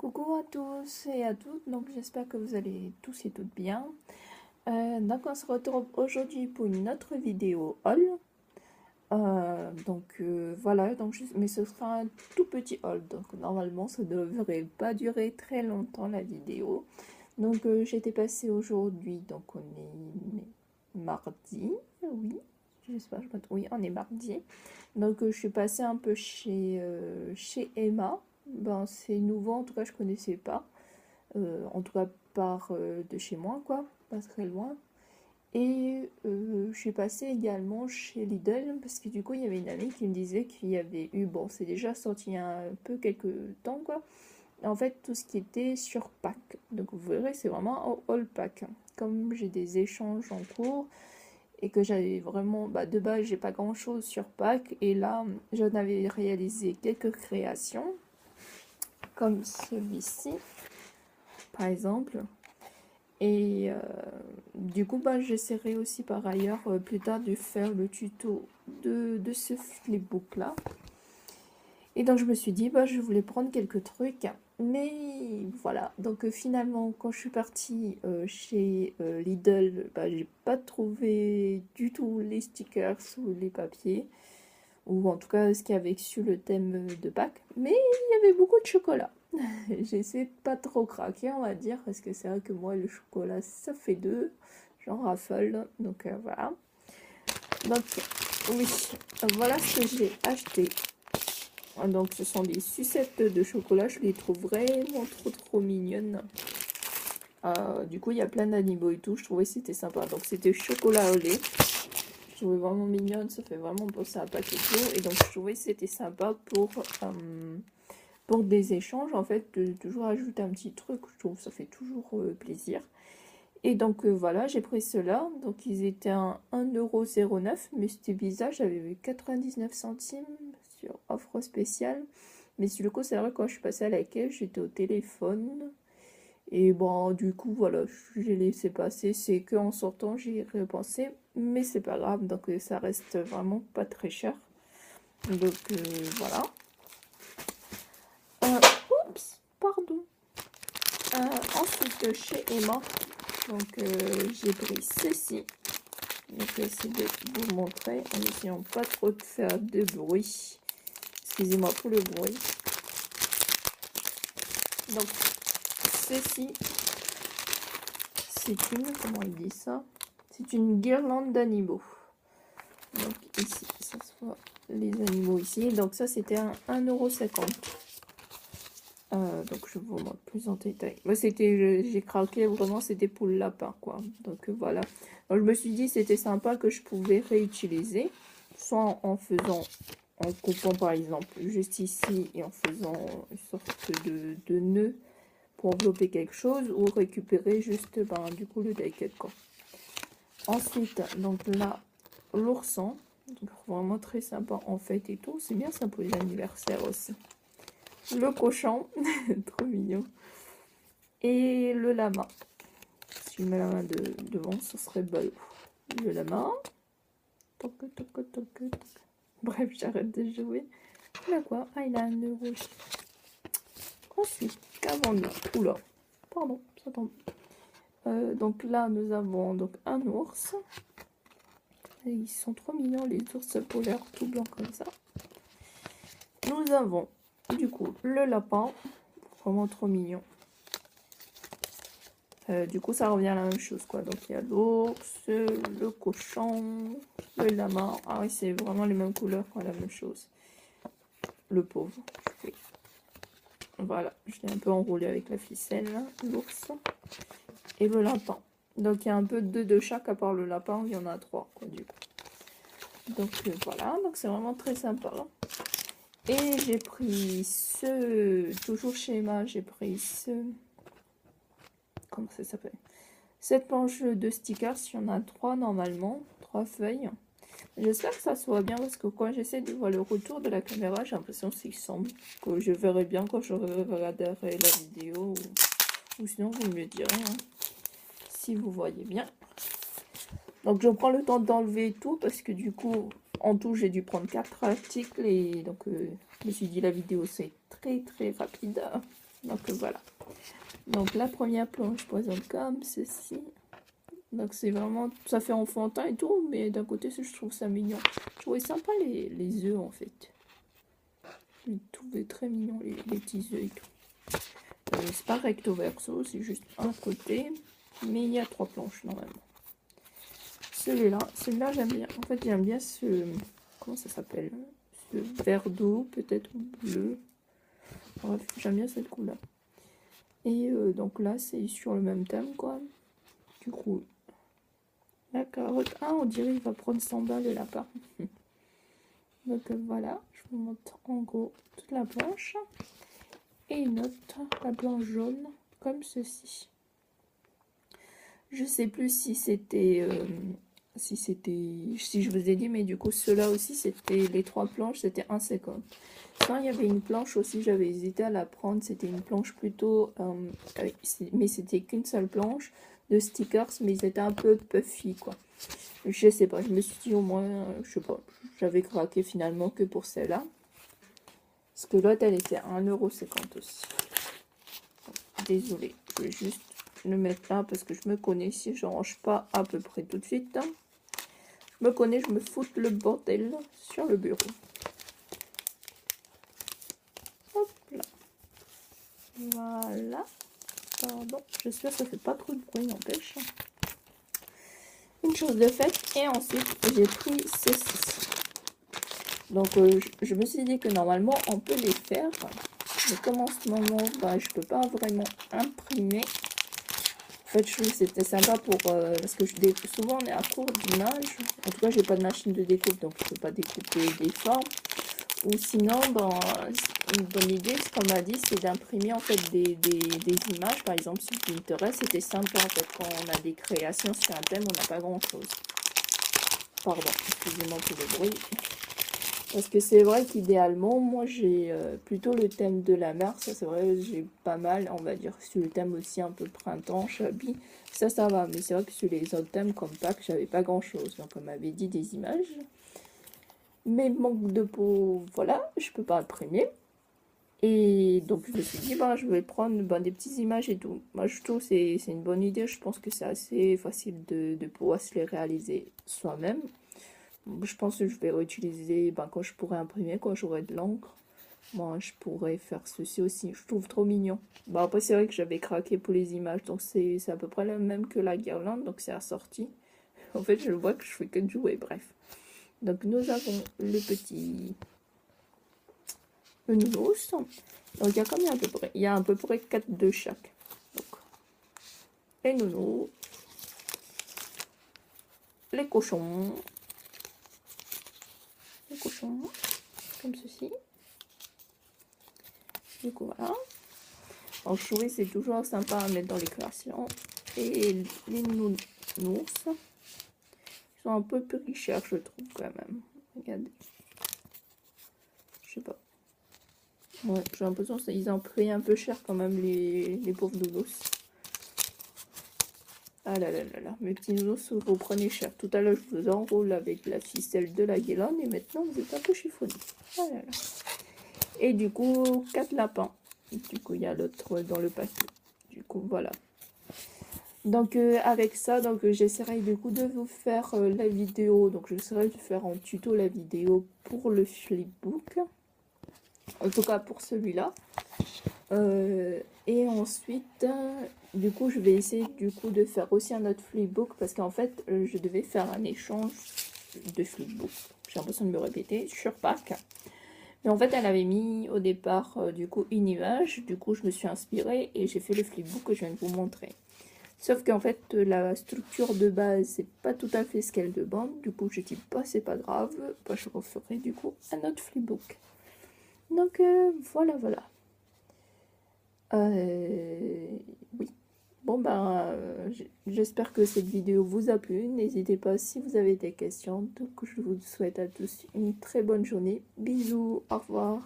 Coucou à tous et à toutes, donc j'espère que vous allez tous et toutes bien. Donc on se retrouve aujourd'hui pour une autre vidéo haul. Voilà, mais ce sera un tout petit haul, donc normalement ça ne devrait pas durer très longtemps la vidéo. Donc j'étais passée aujourd'hui, donc on est mardi, oui, j'espère, oui on est mardi. Donc je suis passée un peu chez Emma. Ben, c'est nouveau, en tout cas je connaissais pas. En tout cas par de chez moi, quoi, pas très loin. Et je suis passée également chez Lidl parce que du coup il y avait une amie qui me disait qu'il y avait eu, bon c'est déjà sorti il y a un peu quelques temps quoi, en fait tout ce qui était sur pack. Donc vous verrez c'est vraiment un all pack. Comme j'ai des échanges en cours et que j'avais vraiment, bah, de base j'ai pas grand chose sur pack et là j'en avais réalisé quelques créations comme celui-ci par exemple. Et du coup, bah, j'essaierai aussi par ailleurs plus tard de faire le tuto de ce flipbook là. Et donc je me suis dit, bah, je voulais prendre quelques trucs. Mais voilà, donc finalement quand je suis partie chez Lidl, bah, j'ai pas trouvé du tout les stickers ou les papiers. Ou en tout cas ce qu'il y avait sur le thème de Pâques. Mais il y avait beaucoup de chocolat. J'ai essayé de pas trop craquer, on va dire, parce que c'est vrai que moi, le chocolat, ça fait deux. J'en raffole, donc voilà. Donc, oui, voilà ce que j'ai acheté. Donc, ce sont des sucettes de chocolat. Je les trouve vraiment trop mignonnes. Du coup, il y a plein d'animaux et tout. Je trouvais que c'était sympa. Donc, c'était chocolat au lait. Je trouvais vraiment mignonne. Ça fait vraiment penser à Pâques et tout. Et donc, je trouvais que c'était sympa pour des échanges, en fait, de toujours ajouter un petit truc, je trouve que ça fait toujours plaisir. Et donc voilà, j'ai pris cela, donc ils étaient à 1,09€, mais c'était bizarre, j'avais vu 99 centimes sur offre spéciale. Mais sur le coup, c'est vrai, quand je suis passée à la caisse, j'étais au téléphone. Et bon, du coup, voilà, j'ai laissé passer. C'est qu'en sortant, j'y ai repensé. Mais c'est pas grave, donc ça reste vraiment pas très cher. Donc voilà. Oups, pardon. Ensuite, chez Emma, donc j'ai pris ceci. Donc je vais essayer de vous montrer en essayant pas trop de faire de bruit. Excusez-moi pour le bruit. Donc ceci, c'est une, comment il dit ça? C'est une guirlande d'animaux. Donc ici, ça se voit les animaux ici. Donc ça c'était un 1,50€. Donc je vous montre plus en détail. Moi c'était, j'ai craqué vraiment, c'était pour le lapin quoi. Donc voilà. Donc je me suis dit c'était sympa que je pouvais réutiliser, soit en faisant, en coupant par exemple juste ici et en faisant une sorte de nœud pour envelopper quelque chose, ou récupérer juste ben, du coup le die-cut quoi. Ensuite donc là l'ourson, donc vraiment très sympa en fait et tout. C'est bien ça pour les anniversaires aussi. Le cochon, trop mignon. Et le lama. Si je mets la main devant, ce serait beau. Le lama. Toc, toc, toc, toc, toc. Bref, j'arrête de jouer. Là quoi? Ah, il a un nœud rouge. Ensuite, qu'avons-nous? Oula, pardon, ça tombe. Donc là, nous avons donc un ours. Et ils sont trop mignons, les ours polaires, tout blanc comme ça. Nous avons, du coup, le lapin. Vraiment trop mignon. Du coup, ça revient à la même chose, quoi. Donc, il y a l'ours, le cochon, le lama. Ah oui, c'est vraiment les mêmes couleurs, quoi, la même chose. Le pauvre. Oui. Voilà, je l'ai un peu enroulé avec la ficelle, l'ours. Et le lapin. Donc, il y a un peu de chaque, à part le lapin, il y en a 3, quoi, du coup. Donc, voilà. Donc, c'est vraiment très sympa. Et j'ai pris toujours chez Emma, j'ai pris comment ça s'appelle? Cette planche de stickers, il y en a 3 normalement, 3 feuilles. J'espère que ça soit bien parce que quand j'essaie de voir le retour de la caméra, j'ai l'impression qu'il semble que je verrai bien quand je regarderai la vidéo. Ou sinon, vous me direz hein, si vous voyez bien. Donc, je prends le temps d'enlever tout parce que du coup, en tout, j'ai dû prendre 4 articles. Et donc, je me suis dit, la vidéo, c'est très rapide. Donc voilà. Donc la première planche présente comme ceci. Donc c'est vraiment, ça fait enfantin et tout, mais d'un côté je trouve ça mignon. Je trouvais sympa les œufs en fait. Je trouvais très mignon les petits œufs et tout. C'est pas recto verso, c'est juste un côté, mais il y a 3 planches normalement. Celui-là j'aime bien. En fait j'aime bien ce, comment ça s'appelle, ce vert d'eau peut-être ou bleu. Bref, j'aime bien cette couleur. Et donc là c'est sur le même thème quoi. Du coup, la carotte. Ah, on dirait il va prendre 100 balles le lapin. Donc voilà, je vous montre en gros toute la planche. Et une autre, la planche jaune, comme ceci. Je sais plus si c'était... si je vous ai dit, mais du coup, ceux-là aussi, c'était les 3 planches, c'était 1,50. Sinon, il y avait une planche aussi, j'avais hésité à la prendre. C'était une planche plutôt... mais c'était qu'une seule planche de stickers, mais ils étaient un peu puffy, quoi. Je sais pas, je me suis dit au moins, je sais pas, j'avais craqué finalement que pour celle-là. Parce que l'autre, elle était à 1,50 € aussi. Désolée, je vais juste le mettre là parce que je me connais, si je range pas à peu près tout de suite. Je me connais, je me fous le bordel sur le bureau. Hop là. Voilà. Pardon, j'espère que ça fait pas trop de bruit, n'empêche. Une chose de faite, et ensuite j'ai pris ceci. Donc je me suis dit que normalement on peut les faire, mais comme en ce moment bah, je peux pas vraiment imprimer. En fait je trouve que c'était sympa pour parce que souvent on est à court d'images. En tout cas j'ai pas de machine de découpe donc je peux pas découper des formes. Ou sinon ben, une bonne idée, ce qu'on m'a dit, c'est d'imprimer en fait des images. Par exemple sur Pinterest, c'était sympa en fait quand on a des créations sur un thème, on n'a pas grand chose. Pardon, excusez-moi pour le bruit. Parce que c'est vrai qu'idéalement, moi j'ai plutôt le thème de la mer. Ça c'est vrai, j'ai pas mal, on va dire, sur le thème aussi un peu printemps, Chabi. Ça va. Mais c'est vrai que sur les autres thèmes comme Pâques, j'avais pas grand chose. Donc on m'avait dit des images. Mais manque de peau, voilà, je peux pas imprimer. Et donc je me suis dit, bah, je vais prendre des petites images et tout. Moi je trouve que c'est une bonne idée. Je pense que c'est assez facile de pouvoir se les réaliser soi-même. Je pense que je vais réutiliser quand je pourrai imprimer, quand j'aurai de l'encre. Moi, je pourrais faire ceci aussi. Je trouve trop mignon. Bah, après, c'est vrai que j'avais craqué pour les images. Donc, c'est à peu près le même que la guirlande. Donc, c'est assorti. En fait, je vois que je fais que de jouer. Bref. Donc, nous avons le nounours. Donc, il y a combien à peu près? Il y a à peu près 4 de chaque. Donc, les nounous. Les cochons. Les cochons. Comme ceci. Du coup, voilà. En chouet, c'est toujours sympa à mettre dans les créations. Et les nounours, ils sont un peu plus chers, je trouve, quand même. Regardez. Je sais pas. Ouais, j'ai l'impression qu'ils ont pris un peu cher, quand même, les pauvres nounours. Ah là là là là. Mes petits nounours, vous prenez cher. Tout à l'heure, je vous enroule avec la ficelle de la guirlande. Et maintenant, vous êtes un peu chiffonné. Ah là là. Et du coup, 4 lapins. Du coup, il y a l'autre dans le paquet. Du coup, voilà. Donc avec ça, donc j'essaierai du coup de vous faire la vidéo. Donc j'essaierai de faire en tuto la vidéo pour le flipbook. En tout cas pour celui-là. Et ensuite, du coup, je vais essayer du coup de faire aussi un autre flipbook. Parce qu'en fait, je devais faire un échange de flipbook. J'ai l'impression de me répéter sur Pâques. Mais en fait, elle avait mis au départ du coup une image. Du coup, je me suis inspirée et j'ai fait le flipbook que je viens de vous montrer. Sauf qu'en fait, la structure de base, c'est pas tout à fait ce qu'elle demande. Du coup, je dis pas, c'est pas grave. Bah, je referai du coup un autre flipbook. Donc, voilà, voilà. Oui. Bon, ben, j'espère que cette vidéo vous a plu. N'hésitez pas si vous avez des questions. Donc, je vous souhaite à tous une très bonne journée. Bisous, au revoir.